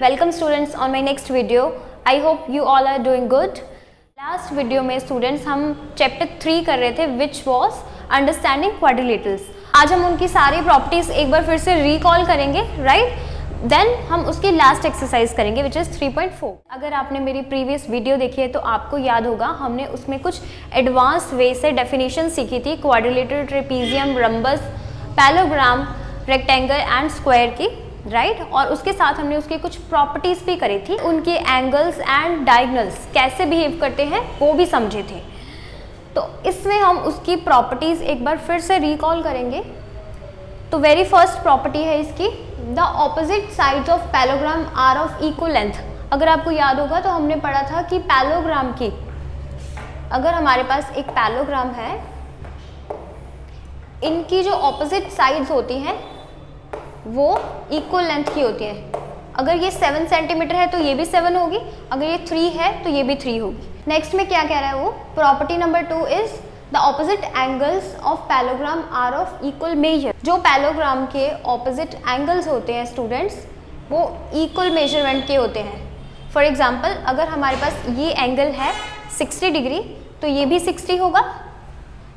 Welcome students on my next video. I hope you all are doing good. Last video में students हम chapter 3 कर रहे थे which was understanding quadrilaterals. आज हम उनकी सारी properties एक बार फिर से recall करेंगे, right? Then हम उसकी last exercise करेंगे which is 3.4. अगर आपने मेरी previous video देखी है तो आपको याद होगा हमने उसमें कुछ advanced way से definition सीखी थी quadrilateral, trapezium, rhombus, parallelogram, rectangle and square की, राइट और उसके साथ हमने उसकी कुछ प्रॉपर्टीज भी करी थी, उनके एंगल्स एंड डायगोनल्स कैसे बिहेव करते हैं वो भी समझे थे। तो इसमें हम उसकी प्रॉपर्टीज एक बार फिर से रिकॉल करेंगे। तो वेरी फर्स्ट प्रॉपर्टी है इसकी, the opposite sides of parallelogram are of equal length. अगर आपको याद होगा तो हमने पढ़ा था कि पैलोग्राम की, अगर हमारे पास एक पैलोग्राम है, इनकी जो ऑपोजिट साइड्स होती हैं वो इक्वल लेंथ की होती है। अगर ये 7 सेंटीमीटर है तो ये भी 7 होगी, अगर ये 3 है तो ये भी 3 होगी। नेक्स्ट में क्या कह रहा है वो, property number 2 is the opposite angles of parallelogram are of equal measure. जो पैलोग्राम के ऑपोजिट एंगल्स होते हैं स्टूडेंट्स वो इक्वल मेजरमेंट के होते हैं। फॉर एग्जाम्पल अगर हमारे पास ये एंगल है 60 डिग्री तो ये भी 60 होगा।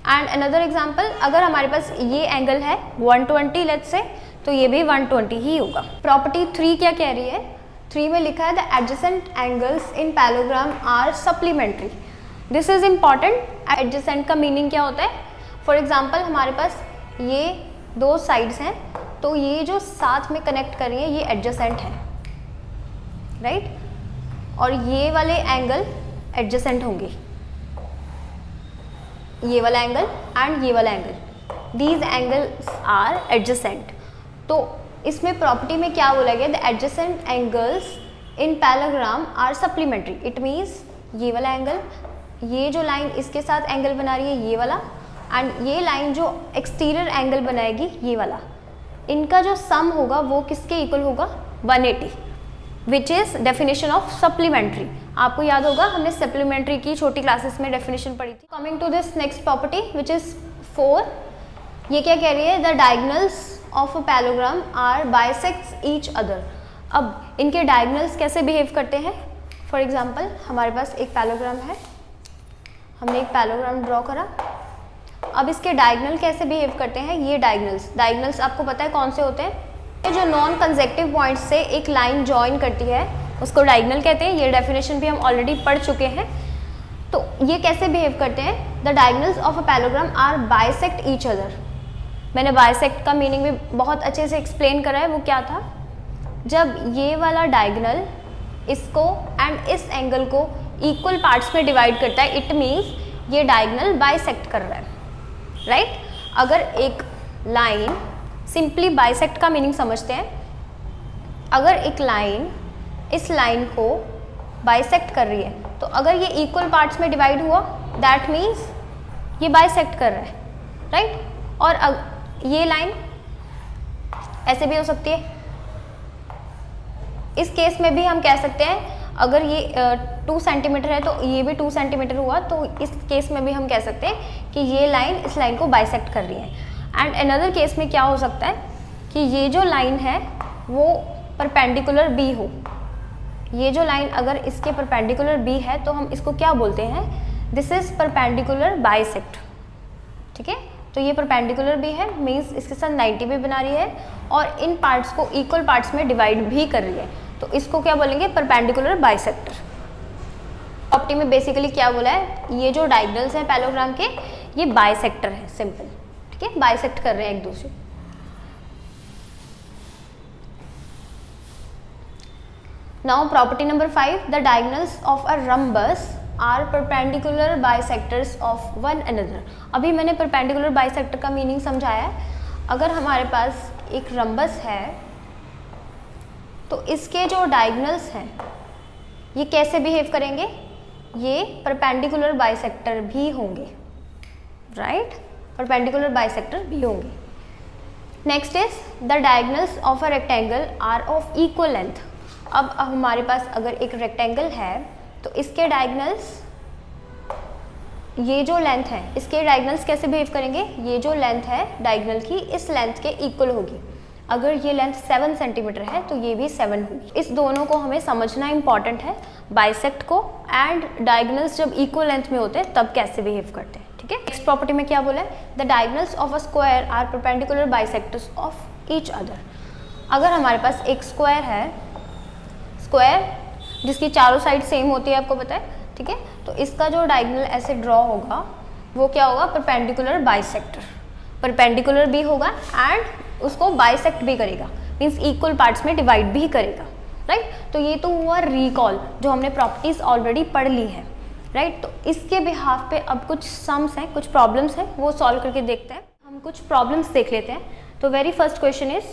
एंड अनदर एग्जाम्पल, अगर हमारे पास ये एंगल है 120 लेट्स से, तो ये भी 120 ही होगा। प्रॉपर्टी 3 क्या कह रही है, 3 में लिखा है the adjacent angles in parallelogram are supplementary. This is important. Adjacent का मीनिंग क्या होता है, फॉर एग्जाम्पल हमारे पास ये दो साइड्स हैं तो ये जो साथ में कनेक्ट कर रही है ये एडजेसेंट है, राइट और ये वाले एंगल एडजेसेंट होंगे, ये वाला एंगल एंड ये वाला angle, these angles are adjacent. तो इसमें प्रॉपर्टी में क्या बोला गया, the adjacent angles in parallelogram are supplementary. It means ये वाला एंगल, ये जो लाइन इसके साथ एंगल बना रही है ये वाला, एंड ये लाइन जो एक्सटीरियर एंगल बनाएगी ये वाला, इनका जो सम होगा वो किसके इक्वल होगा, 180, which is definition of supplementary. आपको याद होगा हमने सप्लीमेंट्री की छोटी क्लासेस में डेफिनेशन पढ़ी थी। Coming to this next property which is 4, ये क्या कह रही है, the diagonals of a parallelogram are bisects each other. अब इनके डायगोनल्स कैसे बिहेव करते हैं, फॉर एग्जाम्पल हमारे पास एक पैलोग्राम है, हमने एक पैलोग्राम ड्रॉ करा, अब इसके डायगोनल कैसे बिहेव करते हैं, ये डायगोनल्स आपको पता है कौन से होते हैं, ये जो नॉन कंसेक्टिव पॉइंट से एक लाइन ज्वाइन करती है उसको डायगोनल कहते हैं। ये डेफिनेशन भी हम ऑलरेडी पढ़ चुके हैं। तो ये कैसे बिहेव करते हैं, the diagonals of a parallelogram are bisect each other. मैंने बाइसेक्ट का मीनिंग भी बहुत अच्छे से एक्सप्लेन करा है, वो क्या था, जब ये वाला डायगोनल इसको एंड इस एंगल को इक्वल पार्ट्स में डिवाइड करता है, इट मीन्स ये डायगोनल बाइसेक्ट कर रहा है, राइट अगर एक लाइन, सिंपली बाइसेक्ट का मीनिंग समझते हैं, अगर एक लाइन इस लाइन को बाइसेक्ट कर रही है तो अगर ये इक्वल पार्ट्स में डिवाइड हुआ दैट मीन्स ये बाइसेक्ट कर रहा है, राइट और ये लाइन ऐसे भी हो सकती है। इस केस में भी हम कह सकते हैं अगर ये 2 सेंटीमीटर है तो ये भी 2 सेंटीमीटर हुआ, तो इस केस में भी हम कह सकते हैं कि ये लाइन इस लाइन को बाइसेक्ट कर रही है। एंड अनदर केस में क्या हो सकता है कि ये जो लाइन है वो परपेंडिकुलर बी हो, ये जो लाइन अगर इसके परपेंडिकुलर बी है तो हम इसको क्या बोलते हैं, दिस इज परपेंडिकुलर बाइसेक्ट, ठीक है। तो ये परपेंडिकुलर भी है, मीन्स इसके साथ 90 भी बना रही है और इन पार्ट्स को इक्वल पार्ट्स में डिवाइड भी कर रही है, तो इसको क्या बोलेंगे, परपेंडिकुलर बाइसेक्टर। प्रॉपर्टी में बेसिकली क्या बोला है, ये जो डायगोनल्स हैं पैलोग्राम के ये बाइसेक्टर है, सिंपल, ठीक है, बाइसेक्ट कर रहे हैं एक दूसरे। Now property number 5, the diagonals of a rhombus are perpendicular bisectors of one another. अभी मैंने परपेंडिकुलर बाइसेक्टर का मीनिंग समझाया है। अगर हमारे पास एक रम्बस है तो इसके जो डायगोनल्स हैं ये कैसे बिहेव करेंगे, ये परपेंडिकुलर बाइसेक्टर भी होंगे, राइट परपेंडिकुलर बाइसेक्टर भी होंगे। Next is the diagonals of a rectangle are of equal length. अब हमारे पास अगर एक रेक्टेंगल है तो इसके डायगोनल्स, ये जो लेंथ है इसके डायगोनल्स कैसे बिहेव करेंगे, ये जो लेंथ है डायगोनल की इस लेंथ के इक्वल होगी। अगर ये लेंथ 7 सेंटीमीटर है तो ये भी 7 होगी। इस दोनों को हमें समझना इंपॉर्टेंट है, बाइसेक्ट को एंड डायगोनल्स जब इक्वल लेंथ में होते हैं तब कैसे बिहेव करते हैं, ठीक है। नेक्स्ट प्रॉपर्टी में क्या बोला है, the diagonals of a square are perpendicular bisectors of each other. अगर हमारे पास एक स्क्वायर है, स्क्वायर जिसकी चारों साइड सेम होती है, आपको पता है, ठीक है, तो इसका जो डायगोनल ऐसे ड्रॉ होगा वो क्या होगा, परपेंडिकुलर बाइसेक्टर। परपेंडिकुलर भी होगा एंड उसको बाइसेक्ट भी करेगा, मीन्स इक्वल पार्ट्स में डिवाइड भी करेगा, राइट। तो ये तो हुआ रिकॉल, जो हमने प्रॉपर्टीज ऑलरेडी पढ़ ली है, राइट। तो इसके बिहाफ पे अब कुछ सम्स हैं, कुछ प्रॉब्लम्स हैं, वो सॉल्व करके देखते हैं। हम कुछ प्रॉब्लम्स देख लेते हैं। तो very first question is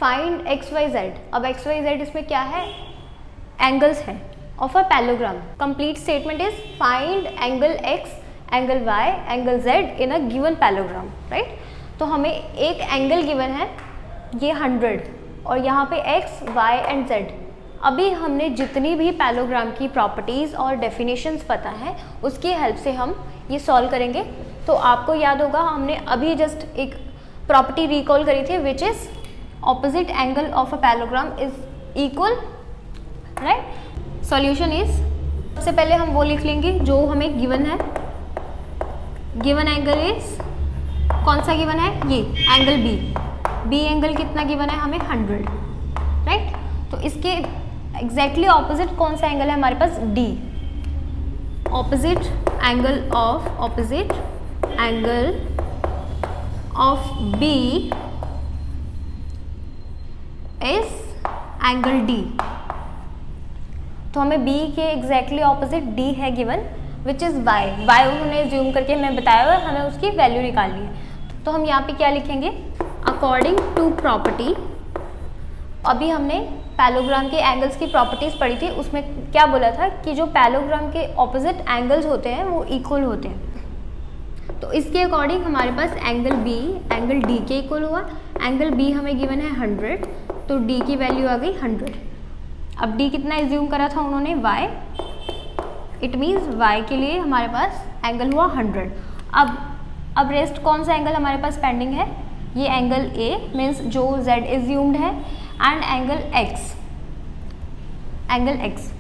find x y z. अब एक्स वाई जेड इसमें क्या है, एंगल्स हैं of a parallelogram. Complete statement is find angle x, angle y, angle z in a given parallelogram, right. तो हमें एक एंगल गिवन है ये 100 और यहाँ पे एक्स, वाई एंड जेड। अभी हमने जितनी भी पैलोग्राम की प्रॉपर्टीज़ और डेफिनेशंस पता है उसकी हेल्प से हम ये सॉल्व करेंगे। तो आपको याद होगा हमने अभी जस्ट एक प्रॉपर्टी रिकॉल करी थी which is opposite angle of a parallelogram is equal, right. Solution is, सबसे पहले हम वो लिख लेंगे जो हमें गिवन है। गिवन एंगल इज, कौन सा गिवन है, ये एंगल बी। बी एंगल कितना गिवन है हमें, 100, राइट। तो इसके एग्जैक्टली ऑपोजिट कौन सा एंगल है हमारे पास, D. Opposite angle of B is angle D. तो हमें बी के एग्जैक्टली ऑपोजिट डी है given which is Y. Y उन्होंने ज्यूम करके हमें बताया हुआ है, हमें उसकी वैल्यू निकालनी है। तो हम यहाँ पे क्या लिखेंगे, अकॉर्डिंग टू प्रॉपर्टी। अभी हमने पैलोग्राम के एंगल्स की प्रॉपर्टीज़ पढ़ी थी, उसमें क्या बोला था कि जो पैलोग्राम के ऑपोजिट एंगल्स होते हैं वो इक्वल होते हैं। तो इसके अकॉर्डिंग हमारे पास एंगल बी एंगल डी के इक्वल हुआ। एंगल बी हमें गिवन है 100, तो डी की वैल्यू आ गई 100। अब डी कितना एज्यूम करा था उन्होंने, वाई। इट मीन्स वाई के लिए हमारे पास एंगल हुआ 100। अब रेस्ट कौन सा एंगल हमारे पास पेंडिंग है, ये एंगल ए मीन्स जो जेड एज्यूम्ड है and angle X.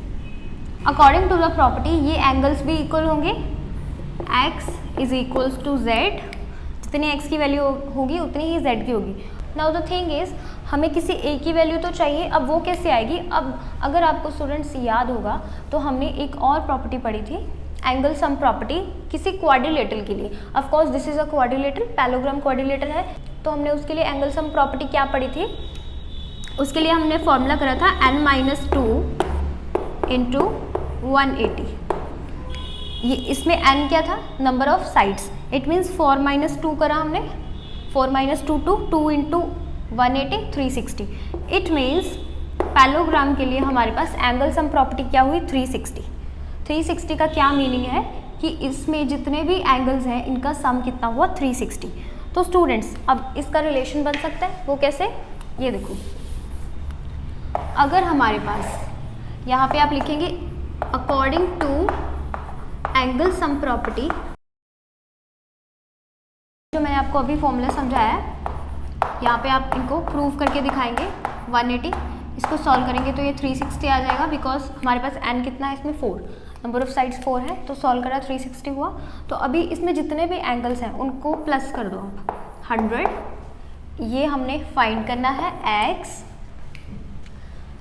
According to the property ये एंगल्स भी इक्वल होंगे। X is equals to Z, जितनी एक्स की वैल्यू होगी उतनी ही जेड की होगी। नाउ द थिंग इज, हमें किसी ए की वैल्यू तो चाहिए, अब वो कैसे आएगी। अब अगर आपको स्टूडेंट्स याद होगा तो हमने एक और प्रॉपर्टी पढ़ी थी, एंगल सम प्रॉपर्टी, किसी क्वाड्रिलेटरल के लिए। Of course this is a quadrilateral, parallelogram quadrilateral है, तो हमने उसके लिए एंगल सम प्रॉपर्टी क्या पढ़ी थी, उसके लिए हमने फॉर्मूला करा था n-2 इंटू 180। ये इसमें n क्या था, number of sides. It means 4-2 करा हमने, 4-2 2 इंटू 180 360। इट मीन्स पैलोग्राम के लिए हमारे पास एंगल सम प्रॉपर्टी क्या हुई, 360। 360 का क्या मीनिंग है कि इसमें जितने भी एंगल्स हैं इनका सम कितना हुआ, 360। तो स्टूडेंट्स अब इसका रिलेशन बन सकता है, वो कैसे, ये देखो। अगर हमारे पास यहाँ पे आप लिखेंगे according to angle sum property, जो मैंने आपको अभी फॉर्मूला समझाया है, यहाँ पे आप इनको प्रूव करके दिखाएंगे। 180 इसको सॉल्व करेंगे तो ये 360 आ जाएगा, बिकॉज हमारे पास n कितना है इसमें, 4, नंबर ऑफ साइड्स 4 है, तो सॉल्व करा 360 हुआ। तो अभी इसमें जितने भी एंगल्स हैं उनको प्लस कर दो आप, 100। ये हमने फाइंड करना है x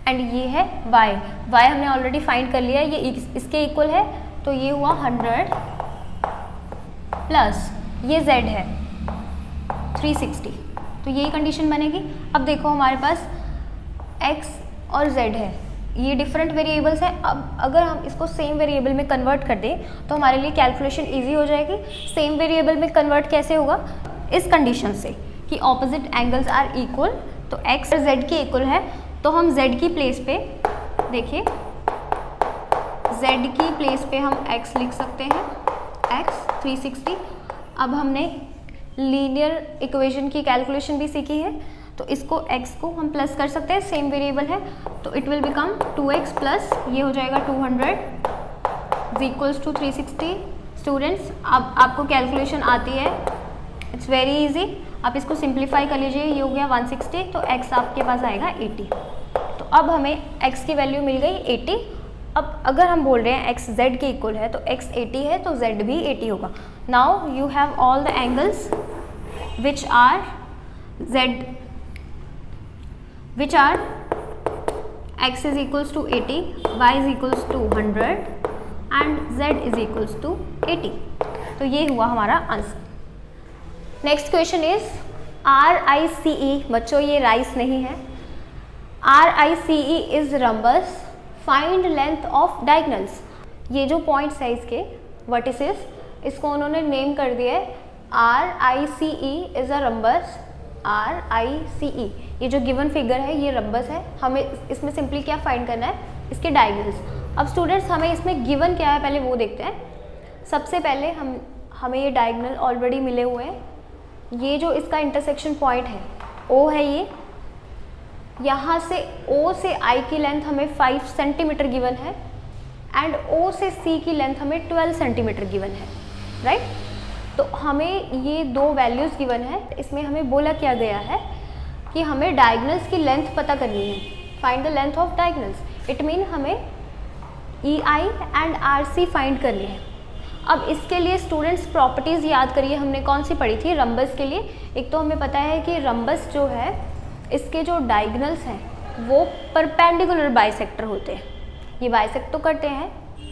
एंड ये है y। y हमने ऑलरेडी फाइंड कर लिया है, ये इसके इक्वल है, तो ये हुआ 100 प्लस ये z है 360, तो यही कंडीशन बनेगी। अब देखो हमारे पास x और z है, ये डिफरेंट वेरिएबल्स हैं। अब अगर हम इसको सेम वेरिएबल में कन्वर्ट कर दें तो हमारे लिए कैलकुलेशन इजी हो जाएगी। सेम वेरिएबल में कन्वर्ट कैसे होगा, इस कंडीशन से कि ऑपोजिट एंगल्स आर इक्वल, तो x और z के इक्वल है, तो हम z की प्लेस पे देखिए, z की प्लेस पे हम x लिख सकते हैं, x 360। अब हमने लीनियर इक्वेशन की कैलकुलेशन भी सीखी है, तो इसको x को हम प्लस कर सकते हैं, सेम वेरिएबल है, तो it will become 2x plus ये हो जाएगा 200 इज इक्वल्स टू 360। स्टूडेंट्स अब आपको कैलकुलेशन आती है, इट्स वेरी इजी, आप इसको सिंप्लीफाई कर लीजिए, ये हो गया 160, तो x आपके पास आएगा 80। तो अब हमें x की वैल्यू मिल गई 80। अब अगर हम बोल रहे हैं x z के इक्वल है तो x 80 है तो z भी 80 होगा। Now you have all the angles which are x is equals to 80, y is equals to 100 and z is equals to 80। तो ये हुआ हमारा answer. Next question is RICE, बच्चों ये राइस नहीं है, RICE is rhombus, find length of diagonals. ये जो पॉइंट्स है इसके वर्टिसेस, इसको उन्होंने नेम कर दिया है RICE is a rhombus, RICE। ये जो गिवन फिगर है ये रंबस है, हमें इसमें सिंपली क्या फाइंड करना है, इसके डायगनल्स। अब स्टूडेंट्स हमें इसमें गिवन क्या है पहले वो देखते हैं। सबसे पहले हमें ये डायगनल ऑलरेडी मिले हुए हैं। ये जो इसका इंटरसेक्शन पॉइंट है O है, ये यहाँ से O से I की लेंथ हमें 5 सेंटीमीटर गिवन है एंड O से C की लेंथ हमें 12 सेंटीमीटर गिवन है, राइट। तो हमें ये दो वैल्यूज़ गिवन है, इसमें हमें बोला क्या गया है कि हमें डायगनल्स की लेंथ पता करनी है, find the length of diagonals. It mean हमें EI एंड RC फाइंड करनी है। अब इसके लिए स्टूडेंट्स प्रॉपर्टीज़ याद करिए, हमने कौन सी पढ़ी थी रंबस के लिए। एक तो हमें पता है कि रंबस जो है इसके जो डायगनल्स हैं वो परपेंडिकुलर बाइसेक्टर होते हैं, ये बाइसेक्ट तो करते हैं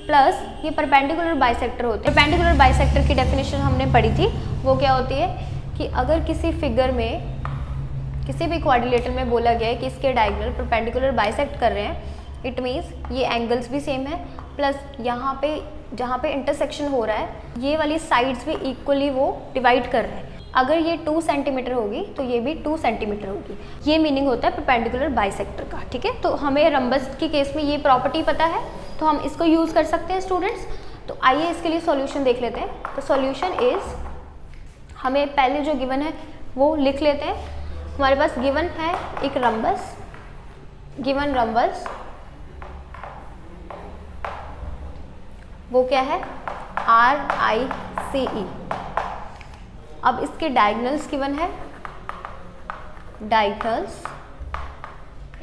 प्लस ये परपेंडिकुलर बाइसेक्टर होते हैं। परपेंडिकुलर बाइसेक्टर की डेफिनेशन हमने पढ़ी थी, वो क्या होती है कि अगर किसी फिगर में किसी भी क्वाड्रिलेटर में बोला गया है कि इसके डायगनल परपेंडिकुलर बाइसेक्ट कर रहे हैं, इट मीन्स ये एंगल्स भी सेम है प्लस यहाँ पे जहाँ पे इंटरसेक्शन हो रहा है ये वाली साइड्स भी इक्वली वो डिवाइड कर रहे हैं। अगर ये 2 सेंटीमीटर होगी तो ये भी 2 सेंटीमीटर होगी, ये मीनिंग होता है परपेंडिकुलर बाइसेक्टर का, ठीक है। तो हमें रंबस के केस में ये प्रॉपर्टी पता है तो हम इसको यूज़ कर सकते हैं स्टूडेंट्स। तो आइए इसके लिए सॉल्यूशन देख लेते हैं। तो सॉल्यूशन इज़, हमें पहले जो गिवन है वो लिख लेते हैं। हमारे पास गिवन है एक रंबस, गिवन रंबस वो क्या है RICE। अब इसके डायगनल्स गिवन है, डायगनल्स,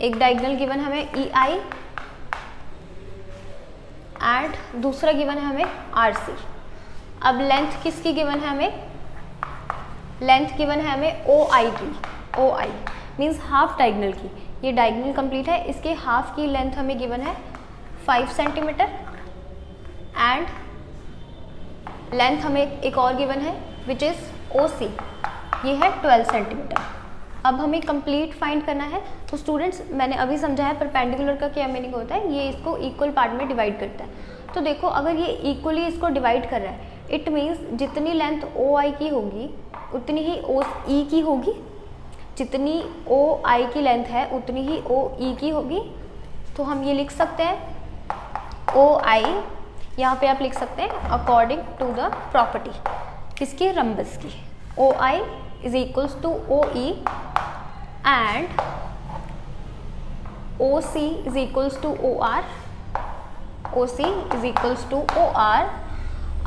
एक डायगनल गिवन हमें EI एंड दूसरा गिवन है हमें RC। अब लेंथ किसकी गिवन है हमें, लेंथ गिवन है हमें OI की, OI मीन्स हाफ डायगनल की। ये डायगनल कंप्लीट है, इसके हाफ की लेंथ हमें गिवन है 5 सेंटीमीटर एंड लेंथ हमें एक और गिवन है विच इज़ OC, ये है 12 सेंटीमीटर। अब हमें कंप्लीट फाइंड करना है। तो स्टूडेंट्स मैंने अभी समझाया परपेंडिकुलर का क्या मीनिंग होता है, ये इसको इक्वल पार्ट में डिवाइड करता है। तो देखो अगर ये इक्वली इसको डिवाइड कर रहा है, इट मीन्स जितनी लेंथ OI की होगी उतनी ही OE की होगी, जितनी OI की लेंथ है उतनी ही OE की होगी। तो हम ये लिख सकते हैं OI, यहाँ पे आप लिख सकते हैं अकॉर्डिंग टू द प्रॉपर्टी किसकी, रंबस की। OI is equals to OE and OC is equals to OR, OC is equals to OR।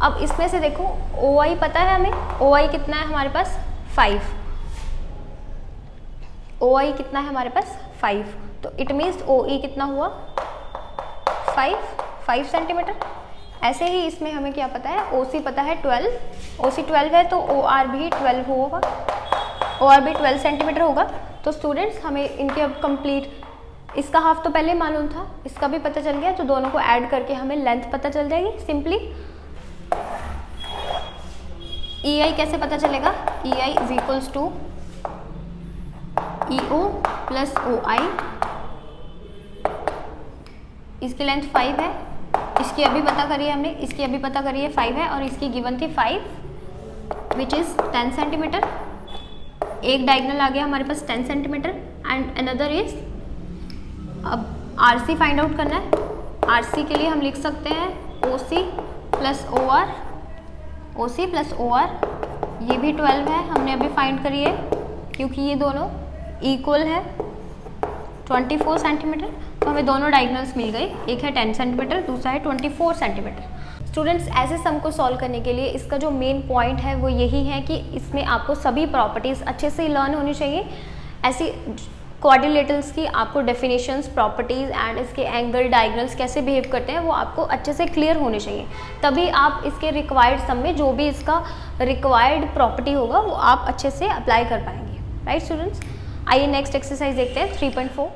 अब इसमें से देखो OI पता है हमें, OI कितना है हमारे पास 5, OI कितना है हमारे पास 5, तो इट मीन्स OE कितना हुआ 5 सेंटीमीटर। ऐसे ही इसमें हमें क्या पता है, OC पता है 12, OC 12 है तो OR भी 12 होगा, OR भी 12 सेंटीमीटर होगा। तो स्टूडेंट्स हमें इनके अब कंप्लीट, इसका हाफ तो पहले मालूम था, इसका भी पता चल गया, तो दोनों को ऐड करके हमें लेंथ पता चल जाएगी सिंपली। EI कैसे पता चलेगा, EI is equals to EO plus OI। इसकी लेंथ 5 है, इसकी अभी पता करी है हमने, इसकी अभी पता करी है 5 है और इसकी गिवन थी 5 विच इज़ 10 सेंटीमीटर। एक डायगनल आ गया हमारे पास 10 सेंटीमीटर एंड अनदर इज, अब RC फाइंड आउट करना है। RC के लिए हम लिख सकते हैं OC plus OR, OC plus OR, ये भी 12 है, हमने अभी फाइंड करी है क्योंकि ये दोनों इक्वल है 24 सेंटीमीटर। तो हमें दोनों डायगनल्स मिल गए, एक है 10 सेंटीमीटर दूसरा है 24 सेंटीमीटर। स्टूडेंट्स ऐसे सम को सॉल्व करने के लिए इसका जो मेन पॉइंट है वो यही है कि इसमें आपको सभी प्रॉपर्टीज़ अच्छे से लर्न होनी चाहिए। ऐसी क्वाड्रिलेटरल्स की आपको डेफिनेशंस, प्रॉपर्टीज़ एंड इसके एंगल, डायगोनल्स कैसे बिहेव करते हैं वो आपको अच्छे से क्लियर होने चाहिए, तभी आप इसके रिक्वायर्ड सम में जो भी इसका रिक्वायर्ड प्रॉपर्टी होगा वो आप अच्छे से अप्लाई कर पाएंगे। राइट स्टूडेंट्स, आइए नेक्स्ट एक्सरसाइज देखते हैं 3.4।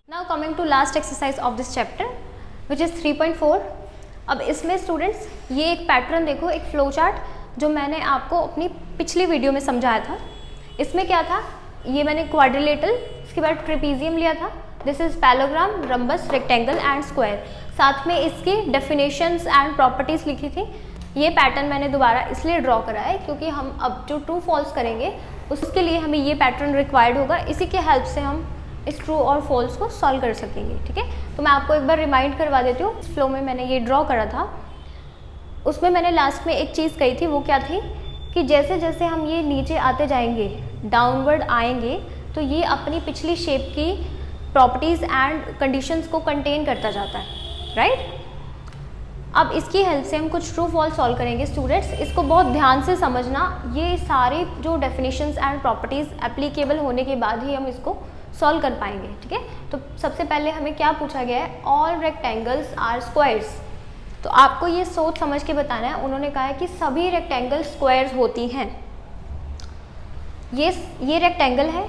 Now coming to last exercise of this chapter which is 3.4। अब इसमें स्टूडेंट्स ये एक पैटर्न देखो, एक फ्लो चार्ट जो मैंने आपको अपनी पिछली वीडियो में समझाया था। इसमें क्या था, ये मैंने क्वाड्रिलेटरल, इसके बाद ट्रेपीजियम लिया था, this is parallelogram, rhombus, rectangle and square, साथ में इसकी डेफिनेशंस एंड प्रॉपर्टीज़ लिखी थी। ये पैटर्न मैंने दोबारा इसलिए ड्रॉ करा है क्योंकि हम अब जो ट्रू फॉल्स करेंगे उसके लिए हमें ये पैटर्न रिक्वायर्ड होगा, इसी के हेल्प से हम इस ट्रू और फॉल्स को सॉल्व कर सकेंगे। ठीक है, तो मैं आपको एक बार रिमाइंड करवा देती हूँ। इस फ्लो में मैंने ये ड्रॉ करा था, उसमें मैंने लास्ट में एक चीज़ कही थी, वो क्या थी कि जैसे जैसे हम ये नीचे आते जाएंगे, डाउनवर्ड आएंगे, तो ये अपनी पिछली शेप की प्रॉपर्टीज़ एंड कंडीशंस को कंटेन करता जाता है। राइट, अब इसकी हेल्प से हम कुछ ट्रू फॉल्स सॉल्व करेंगे। स्टूडेंट्स इसको बहुत ध्यान से समझना, ये सारी जो डेफिनेशंस एंड प्रॉपर्टीज़ एप्लीकेबल होने के बाद ही हम इसको सॉल्व कर पाएंगे। ठीक है, तो सबसे पहले हमें क्या पूछा गया है, ऑल रेक्टेंगल्स आर स्क्वायर्स। तो आपको ये सोच समझ के बताना है। उन्होंने कहा है कि सभी रेक्टेंगल स्क्वायर्स होती हैं। ये रेक्टेंगल है,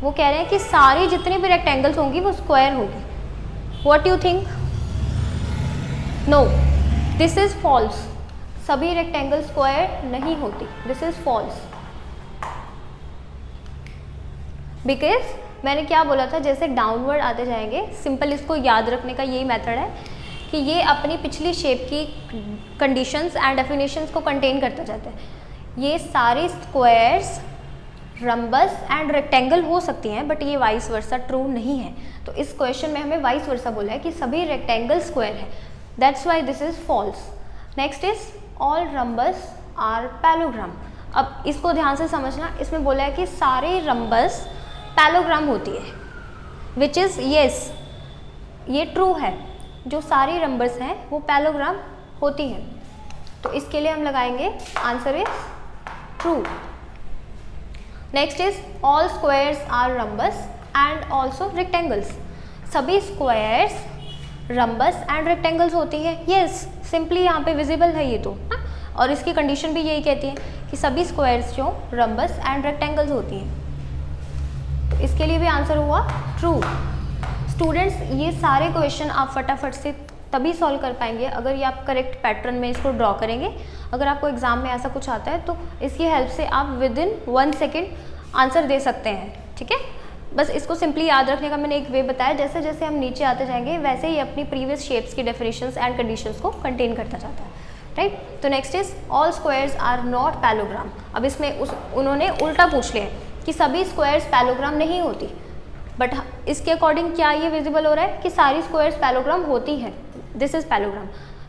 वो कह रहे हैं कि सारी जितनी भी रेक्टेंगल्स होंगी वो स्क्वायर होगी। What you think? No, this is false. सभी रेक्टेंगल स्क्वायर नहीं होती, दिस इज फॉल्स। बिकॉज मैंने क्या बोला था, जैसे डाउनवर्ड आते जाएंगे, सिंपल इसको याद रखने का यही मेथड है कि ये अपनी पिछली शेप की कंडीशंस एंड डेफिनेशंस को कंटेन करता जाता है। ये सारी स्क्वायर्स, रंबस एंड रेक्टेंगल हो सकती हैं, बट ये वाइस वर्सा ट्रू नहीं है। तो इस क्वेश्चन में हमें वाइस वर्सा बोला है कि सभी रेक्टेंगल स्क्वायर है, that's why this is false. Next is all rhombus are parallelogram. अब इसको ध्यान से समझना, इसमें बोला है कि सारे रंबस पैलोग्राम होती है, विच इज़ येस, ये ट्रू है, जो सारी रंबस हैं वो पैलोग्राम होती हैं। तो इसके लिए हम लगाएंगे answer is true. Next is all squares are rhombus and also rectangles. सभी स्क्वायर्स, रंबस एंड रेक्टेंगल्स होती है, येस, सिंपली यहाँ पे विजिबल है ये तो, हाँ? और इसकी कंडीशन भी यही कहती है कि सभी स्क्वायर्स जो रंबस एंड रेक्टेंगल्स होती हैं। तो इसके लिए भी आंसर हुआ ट्रू। स्टूडेंट्स ये सारे क्वेश्चन आप फटाफट से तभी सॉल्व कर पाएंगे अगर ये आप करेक्ट पैटर्न में इसको ड्रॉ करेंगे। अगर आपको एग्जाम में ऐसा कुछ आता है तो इसकी हेल्प से आप विद इन 1 सेकेंड आंसर दे सकते हैं। ठीक है, बस इसको सिंपली याद रखने का मैंने एक वे बताया, जैसे जैसे हम नीचे आते जाएंगे वैसे ही अपनी प्रीवियस शेप्स की डेफिनेशंस एंड कंडीशंस को कंटेन करता जाता है। राइट, तो next is all squares are not parallelogram. अब इसमें उन्होंने उल्टा पूछ लिया कि सभी स्क्वायर्स पैलोग्राम नहीं होती, बट इसके अकॉर्डिंग क्या ये विजिबल हो रहा है कि सारी स्क्वायर्स पैलोग्राम होती हैं, दिस इज पैलोग्राम।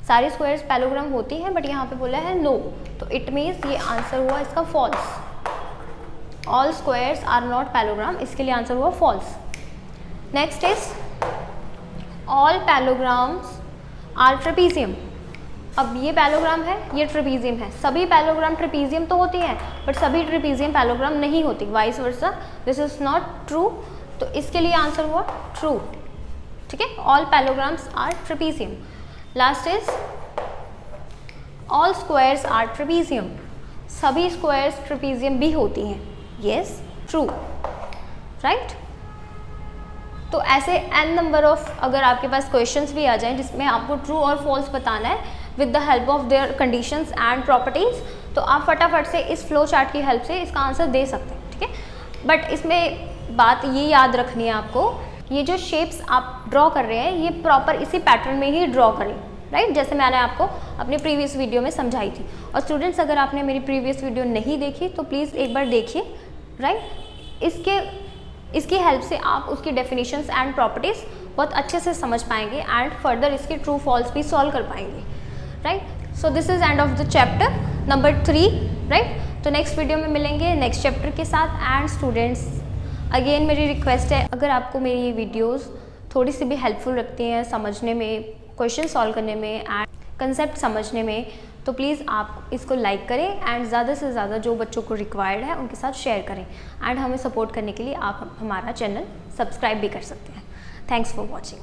सारी स्क्वायर्स पैलोग्राम होती हैं, बट यहाँ पे बोला है नो, तो इट मीन्स ये आंसर हुआ इसका false. All squares are not parallelogram, इसके लिए आंसर हुआ false. Next is all parallelograms are trapezium. अब ये पैलोग्राम है, ये ट्रेपीजियम है, सभी पैलोग्राम ट्रेपीजियम तो होती हैं, बट सभी ट्रेपीजियम पैलोग्राम नहीं होती, vice versa, this is not true. तो इसके लिए आंसर हुआ ट्रू। ठीक है, all parallelograms are trapezium. Last is all squares are trapezium. सभी स्क्वायर्स ट्रेपीजियम भी होती हैं, येस, ट्रू। राइट, तो ऐसे n नंबर ऑफ अगर आपके पास क्वेश्चंस भी आ जाएं जिसमें आपको ट्रू और फॉल्स बताना है with the help of their conditions and properties, तो आप फटाफट से इस फ्लो चार्ट की हेल्प से इसका आंसर दे सकते हैं। ठीक है, बट इसमें बात ये याद रखनी है आपको, ये जो शेप्स आप ड्रॉ कर रहे हैं ये प्रॉपर इसी पैटर्न में ही ड्रॉ करें। राइट, जैसे मैंने आपको अपनी प्रीवियस वीडियो में समझाई थी। और स्टूडेंट्स अगर आपने मेरी प्रीवियस वीडियो नहीं देखी तो प्लीज़ एक बार देखिए। राइट, इसकी हेल्प से आप उसकी डेफिनेशंस एंड प्रॉपर्टीज़ बहुत अच्छे से समझ पाएंगे एंड फर्दर इसके ट्रू फॉल्स भी सॉल्व कर पाएंगे। Right, so this is end of the chapter number 3। Right, तो नेक्स्ट वीडियो में मिलेंगे नेक्स्ट चैप्टर के साथ। एंड स्टूडेंट्स अगेन मेरी रिक्वेस्ट है, अगर आपको मेरी ये वीडियोज़ थोड़ी सी भी हेल्पफुल रखती हैं समझने में, क्वेश्चन सॉल्व करने में एंड कंसेप्ट समझने में, तो प्लीज़ आप इसको लाइक करें एंड ज़्यादा से ज़्यादा जो बच्चों को रिक्वायर्ड है उनके साथ शेयर करें। एंड हमें सपोर्ट करने के लिए आप हमारा चैनल सब्सक्राइब भी कर सकते हैं। Thanks for watching.